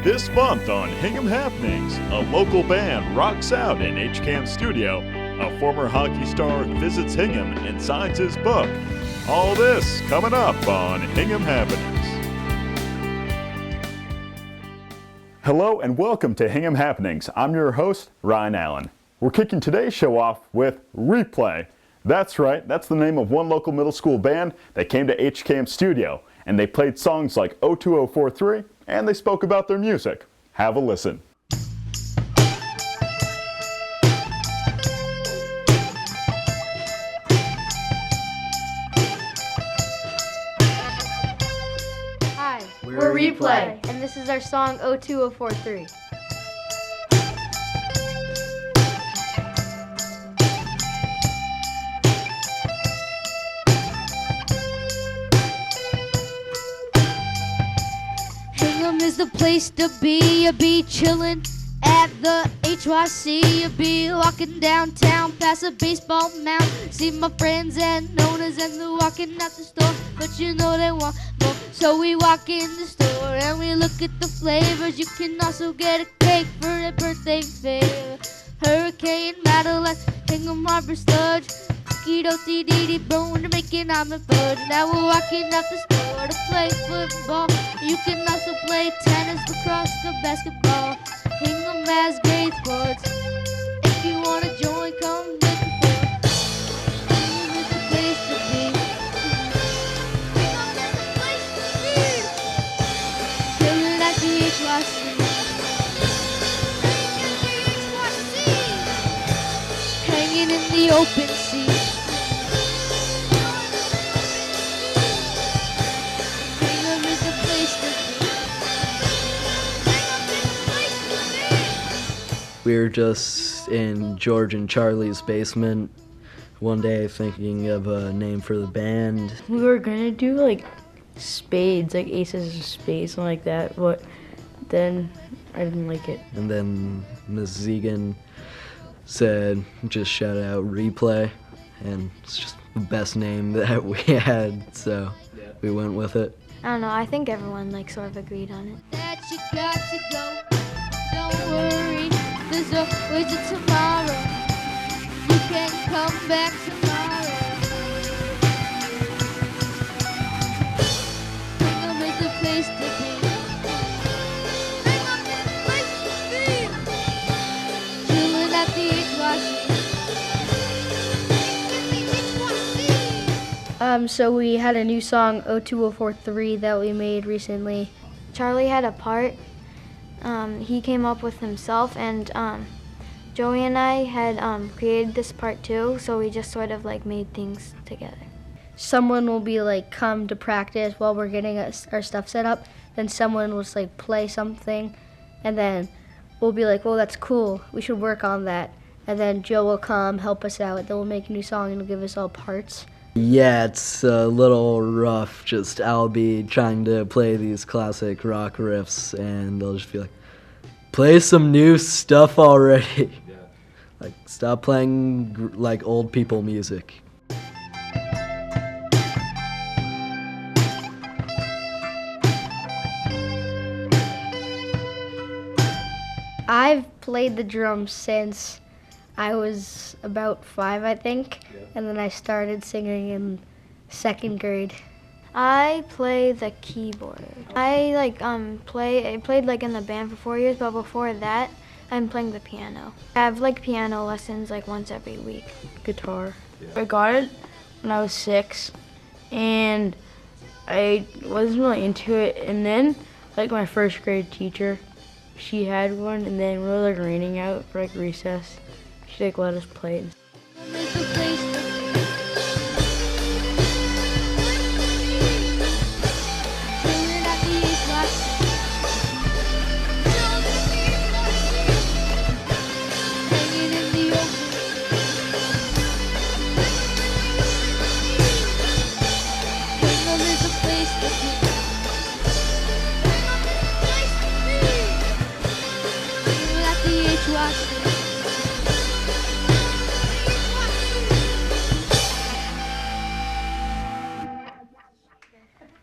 This month on Hingham Happenings, a local band rocks out in HCAM's studio. A former hockey star visits Hingham and signs his book. All this coming up on Hingham Happenings. Hello and welcome to Hingham Happenings. I'm your host, Ryan Allen. We're kicking today's show off with Replay. That's right, that's the name of one local middle school band that came to HCAM's studio, and they played songs like 02043, and they spoke about their music. Have a listen. Hi, we're Replay, and this is our song 02043. Hingham is the place to be. You be chillin' at the HYC. You be walking downtown past a baseball mound. See my friends and owners and they're walking out the store, but you know they want more. So we walk in the store and we look at the flavors. You can also get a cake for a birthday fair. Hurricane, Madeline, Hingham Harbor Sludge, Keto, TDD, Bruins are making almond fudge. Now we're walking out the store to play football. You can also play tennis, lacrosse, or basketball. Hingham has great sports. If you want to join, come with the board. Hingham is the place to be. Hingham is the place to be. Chillin' at the HYC. Hanging in the open sea. Hingham is the place to be. Hingham is the place to be. We were just in George and Charlie's basement one day thinking of a name for the band. We were gonna do like spades, like aces of spades, something like that, but then I didn't like it. And then Miss Zegan said, just shout out Replay, and it's just the best name that we had, so we went with it. I don't know, I think everyone like sort of agreed on it. That you got to go. Don't worry, there's always a tomorrow. You can come back tomorrow. Hingham is the place to be. Hingham is the place to be. Chillin' at the HYC. So we had a new song 02043 that we made recently. Charlie had a part he came up with himself, and Joey and I had created this part too, so we just sort of like made things together. Someone will be like come to practice while we're getting our stuff set up, then someone will just like play something, and then we'll be like, well, that's cool, we should work on that, and then Joe will come help us out, then we'll make a new song and he'll give us all parts. Yeah, it's a little rough, just I'll be trying to play these classic rock riffs and they'll just be like, play some new stuff already. Yeah. Like, stop playing like old people music. I've played the drums since I was about 5, I think, and then I started singing in 2nd grade. I play the keyboard. I played like in the band for 4 years, but before that, I'm playing the piano. I have like piano lessons like once every week. Guitar. I got it when I was 6, and I wasn't really into it. And then, like my 1st grade teacher, she had one, and then we were like raining out for like recess. She like let us play it.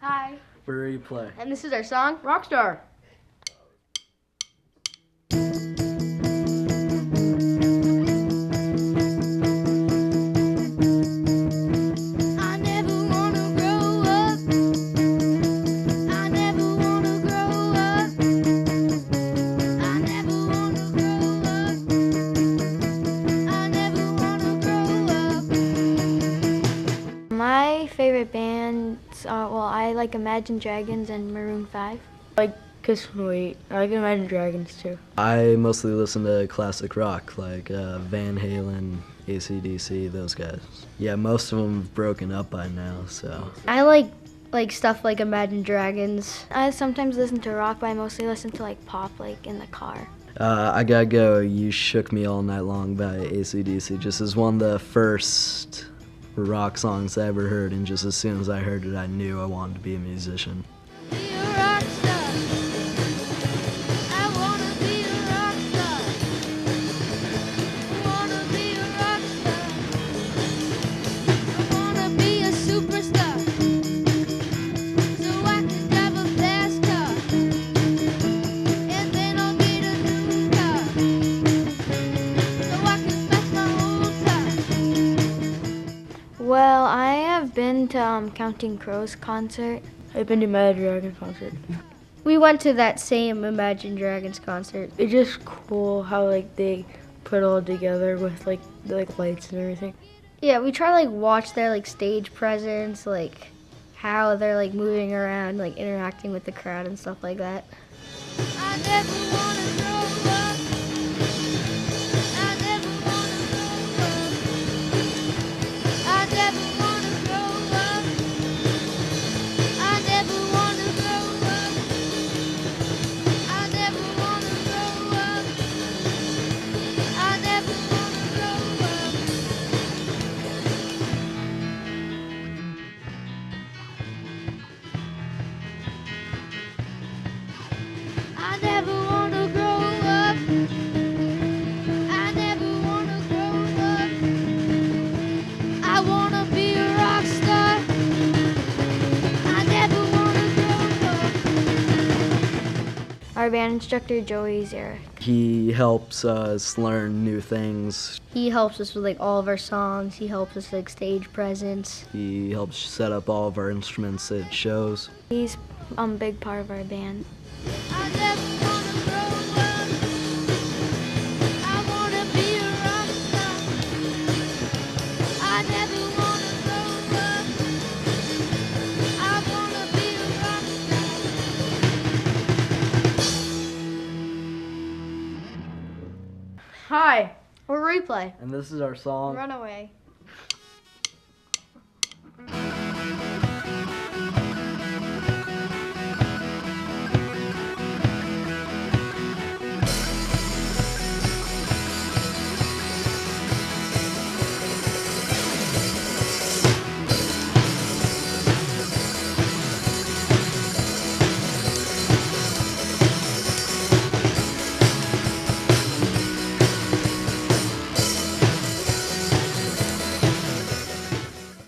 Hi. Where do you play? And this is our song, Rockstar. I like Imagine Dragons and Maroon 5. Like Kiss Me Wait. I like Imagine Dragons too. I mostly listen to classic rock, like Van Halen, AC/DC, those guys. Yeah, most of them have broken up by now, so. I like stuff like Imagine Dragons. I sometimes listen to rock, but I mostly listen to like pop, like in the car. I gotta go You Shook Me All Night Long by AC/DC. Just as one of the first rock songs I ever heard, and just as soon as I heard it, I knew I wanted to be a musician. Be a rock star. I wanna be a rock star. I wanna be a rock star. I wanna be a superstar. So I can drive a fast car. And then I'll get a new car. So I can smash my old car. Well, I have been to Counting Crows concert. I've been to Imagine Dragons concert. We went to that same Imagine Dragons concert. It's just cool how like they put it all together with like the lights and everything. Yeah, we try to like watch their like stage presence, like how they're like moving around, like interacting with the crowd and stuff like that. I never wanna grow up. I never wanna grow up. I never wanna grow up. I never wanna grow up. I never wanna grow up. I never wanna grow up. I never wanna grow up. I never wanna grow up. I wanna be a rock star. I never wanna grow up. Our band instructor, Joey Zarek. He helps us learn new things. He helps us with like all of our songs. He helps us like stage presence. He helps set up all of our instruments at shows. He's a big part of our band. I never wanna grow up. I wanna be a rock star. I never wanna grow up. I wanna be a rock star. Hi, we're Replay. And this is our song. Runaway.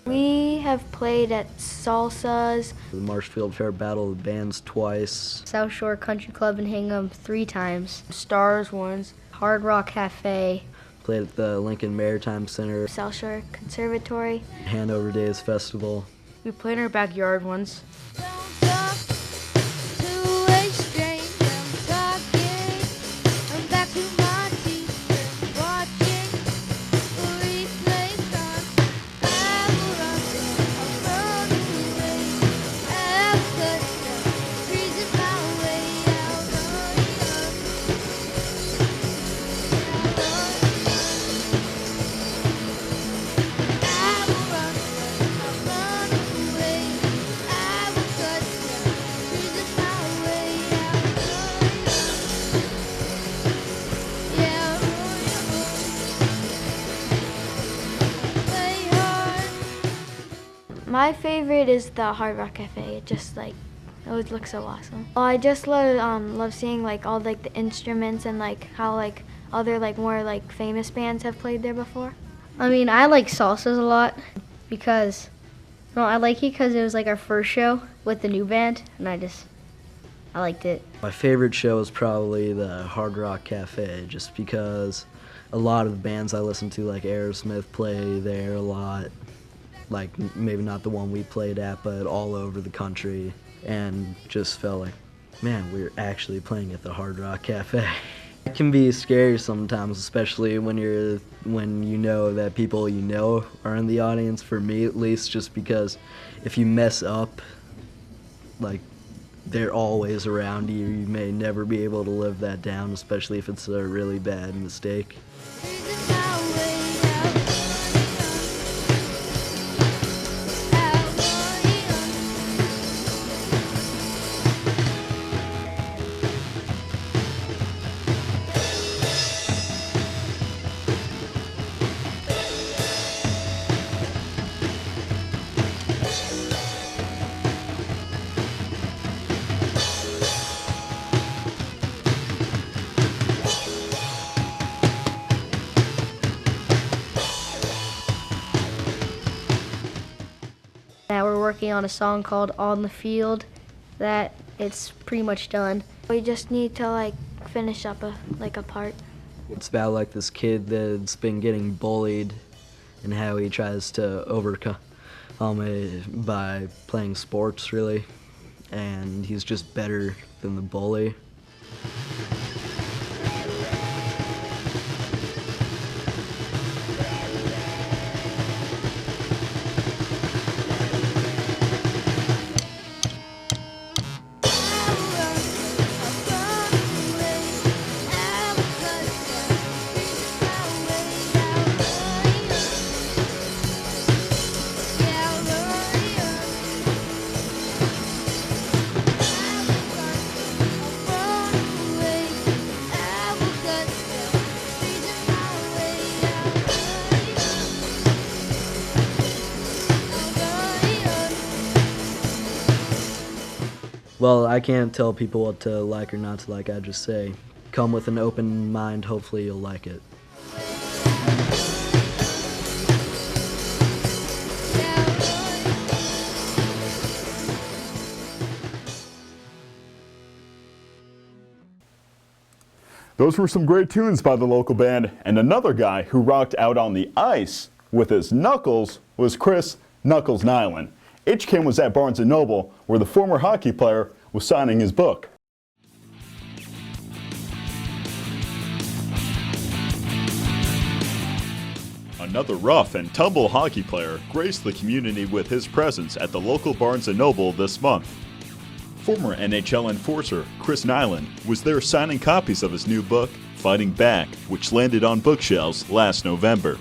We have played at Salsas, The Marshfield Fair Battle of the Bands twice. South Shore Country Club in Hingham 3 times. Stars once. Hard Rock Cafe. Played at the Lincoln Maritime Center, South Shore Conservatory. Hanover Days Festival. We played in our backyard once. Don't talk to a stranger. I'm talking. I'm back to my teacher. Watching the replay from. I will run away. I will cut the trees in my way. I'll run away. I will cut the trees in my way. Yeah, play hard. My favorite is the Hard Rock Cafe. It just like, it always looks so awesome. Well, I just love seeing like all like the instruments and like how like other like more like famous bands have played there before. I mean, I like Salsas a lot because, well, I like it because it was like our first show with the new band, and I liked it. My favorite show is probably the Hard Rock Cafe, just because a lot of the bands I listen to, like Aerosmith, play there a lot. Like maybe not the one we played at, but all over the country, and just felt like, man, we're actually playing at the Hard Rock Cafe. It can be scary sometimes, especially when you know that people you know are in the audience. For me, at least, just because if you mess up, like they're always around you. You may never be able to live that down, especially if it's a really bad mistake. Now we're working on a song called On the Field that it's pretty much done. We just need to like finish up a part. It's about like this kid that's been getting bullied and how he tries to overcome it by playing sports, really. And he's just better than the bully. Well, I can't tell people what to like or not to like. I just say, come with an open mind. Hopefully you'll like it. Those were some great tunes by the local band, and another guy who rocked out on the ice with his knuckles was Chris Knuckles Nyland. HCAM was at Barnes & Noble, where the former hockey player was signing his book. Another rough and tumble hockey player graced the community with his presence at the local Barnes & Noble this month. Former NHL enforcer Chris Nyland was there signing copies of his new book, Fighting Back, which landed on bookshelves last November.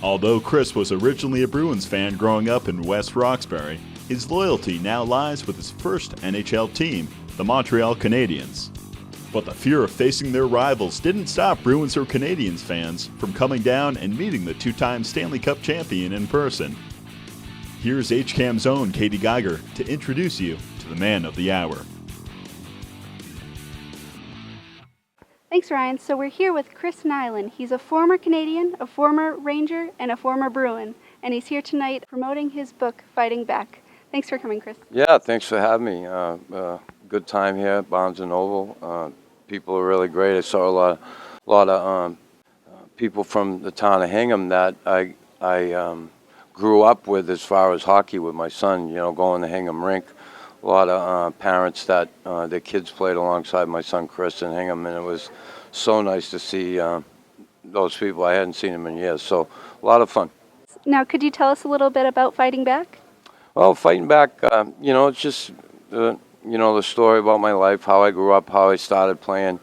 Although Chris was originally a Bruins fan growing up in West Roxbury, his loyalty now lies with his first NHL team, the Montreal Canadiens. But the fear of facing their rivals didn't stop Bruins or Canadiens fans from coming down and meeting the two-time Stanley Cup champion in person. Here's HCAM's own Katie Geiger to introduce you to the man of the hour. Thanks, Ryan. So we're here with Chris Nyland. He's a former Canadian, a former Ranger, and a former Bruin. And he's here tonight promoting his book, Fighting Back. Thanks for coming, Chris. Yeah, thanks for having me. Good time here at Barnes & Noble. People are really great. I saw a lot of people from the town of Hingham that I grew up with as far as hockey with my son, going to Hingham rink. A lot of parents that their kids played alongside my son Chris in Hingham, and it was so nice to see those people. I hadn't seen them in years, so a lot of fun. Now, could you tell us a little bit about Fighting Back? Well, Fighting Back, it's just, the story about my life, how I grew up, how I started playing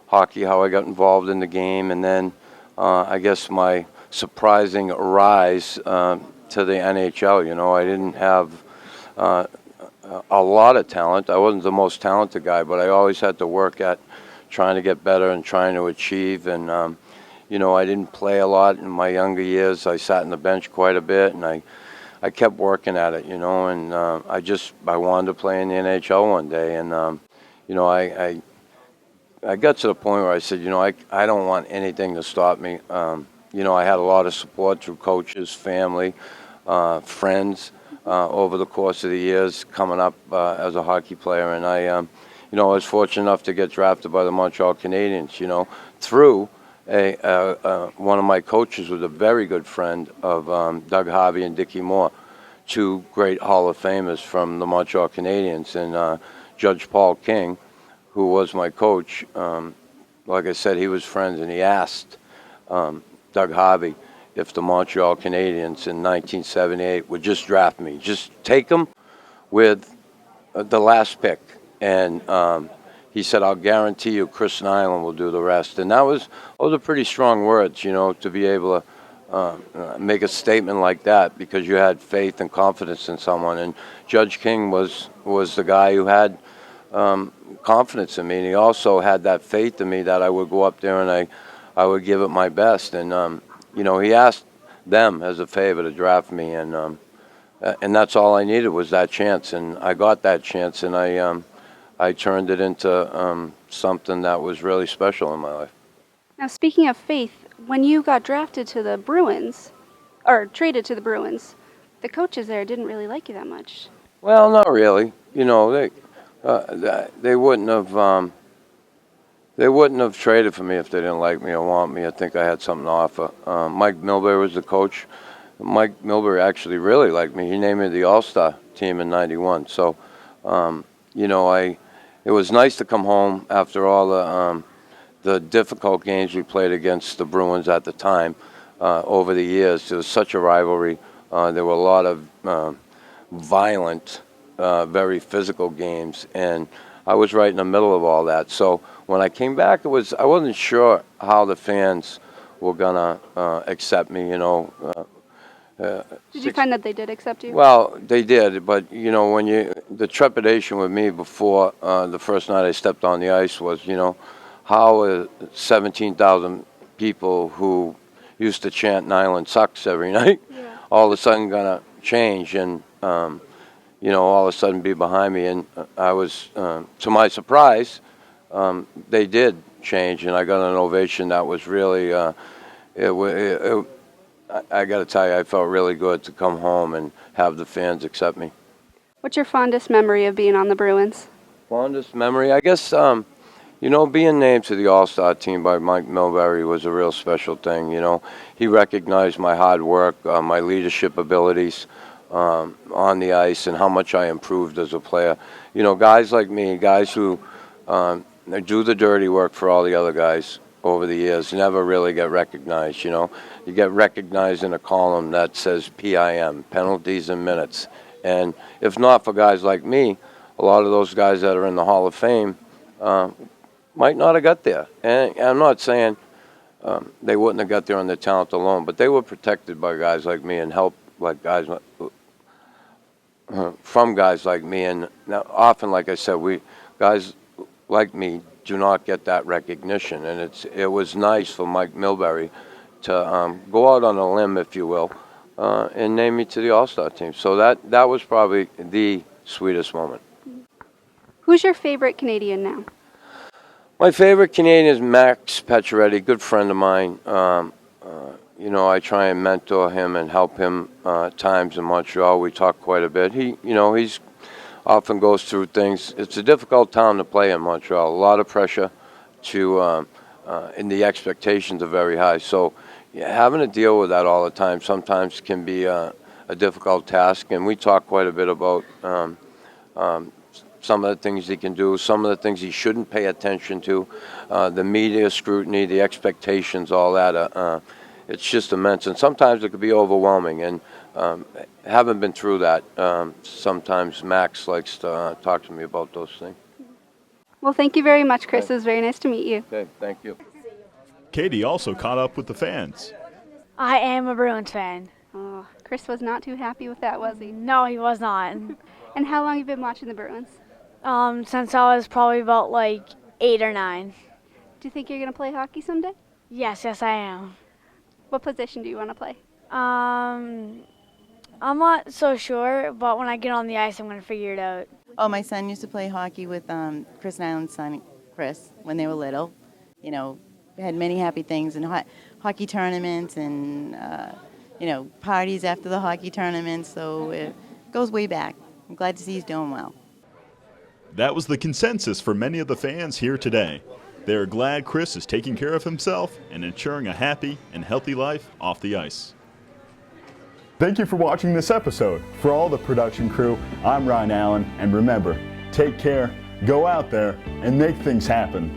hockey, how I got involved in the game, and then I guess my surprising rise to the NHL. I didn't have a lot of talent. I wasn't the most talented guy, but I always had to work at trying to get better and trying to achieve. And, I didn't play a lot in my younger years. I sat on the bench quite a bit, and I kept working at it, and I wanted to play in the NHL one day. And, I got to the point where I said, I don't want anything to stop me. I had a lot of support through coaches, family, friends over the course of the years coming up as a hockey player. And I was fortunate enough to get drafted by the Montreal Canadiens, through one of my coaches was a very good friend of Doug Harvey and Dickie Moore, two great Hall of Famers from the Montreal Canadiens. And Judge Paul King, who was my coach, like I said, he was friends, and he asked Doug Harvey if the Montreal Canadiens in 1978 would just draft me, just take him with the last pick, and he said, "I'll guarantee you, Chris Nyland will do the rest." And those are pretty strong words, to be able to make a statement like that, because you had faith and confidence in someone. And Judge King was the guy who had confidence in me, and he also had that faith in me that I would go up there and I would give it my best. And he asked them as a favor to draft me, and that's all I needed was that chance, and I got that chance, and I turned it into something that was really special in my life. Now, speaking of faith, when you got drafted to the Bruins, or traded to the Bruins, the coaches there didn't really like you that much. Well, not really. They wouldn't have traded for me if they didn't like me or want me. I think I had something to offer. Mike Milbury was the coach. Mike Milbury actually really liked me. He named me the All-Star team in '91. So, it was nice to come home after all the difficult games we played against the Bruins at the time. Over the years, there was such a rivalry. There were a lot of violent, very physical games, and I was right in the middle of all that. So when I came back, I wasn't sure how the fans were gonna accept me. Did you find that they did accept you? Well, they did, but the trepidation with me before the first night I stepped on the ice was, how 17,000 people who used to chant Nyland sucks every night, all of a sudden gonna change and all of a sudden be behind me. And I was, to my surprise, they did change, and I got an ovation that was really, I got to tell you, I felt really good to come home and have the fans accept me. What's your fondest memory of being on the Bruins? Fondest memory? I guess, being named to the All-Star team by Mike Milbury was a real special thing. He recognized my hard work, my leadership abilities on the ice, and how much I improved as a player. Guys like me, guys who do the dirty work for all the other guys over the years, never really get recognized. You get recognized in a column that says PIM, penalties and minutes. And if not for guys like me, a lot of those guys that are in the Hall of Fame might not have got there. And I'm not saying they wouldn't have got there on their talent alone, but they were protected by guys like me and helped from guys like me. And now, often, like I said, guys like me do not get that recognition, and it was nice for Mike Milbury to go out on a limb, if you will, and name me to the All-Star team. So that was probably the sweetest moment. Who's your favorite Canadian now? My favorite Canadian is Max Pacioretty, good friend of mine. I try and mentor him and help him at times in Montreal. We talk quite a bit. He's often goes through things. It's a difficult town to play in Montreal. A lot of pressure and the expectations are very high. So having to deal with that all the time sometimes can be a difficult task. And we talk quite a bit about some of the things he can do, some of the things he shouldn't pay attention to, the media scrutiny, the expectations, all that. It's just immense. And sometimes it could be overwhelming. And haven't been through that. Sometimes Max likes to talk to me about those things. Well, thank you very much, Chris. It was very nice to meet you. Okay, thank you. Katie also caught up with the fans. I am a Bruins fan. Oh, Chris was not too happy with that, was he? No, he was not. And how long have you been watching the Bruins? Since I was probably about 8 or 9. Do you think you're going to play hockey someday? Yes, I am. What position do you want to play? I'm not so sure, but when I get on the ice, I'm going to figure it out. Oh, my son used to play hockey with Chris Nyland's son, Chris, when they were little. We had many happy things and hockey tournaments and, parties after the hockey tournaments. So it goes way back. I'm glad to see he's doing well. That was the consensus for many of the fans here today. They are glad Chris is taking care of himself and ensuring a happy and healthy life off the ice. Thank you for watching this episode. For all the production crew, I'm Ryan Allen, and remember, take care, go out there, and make things happen.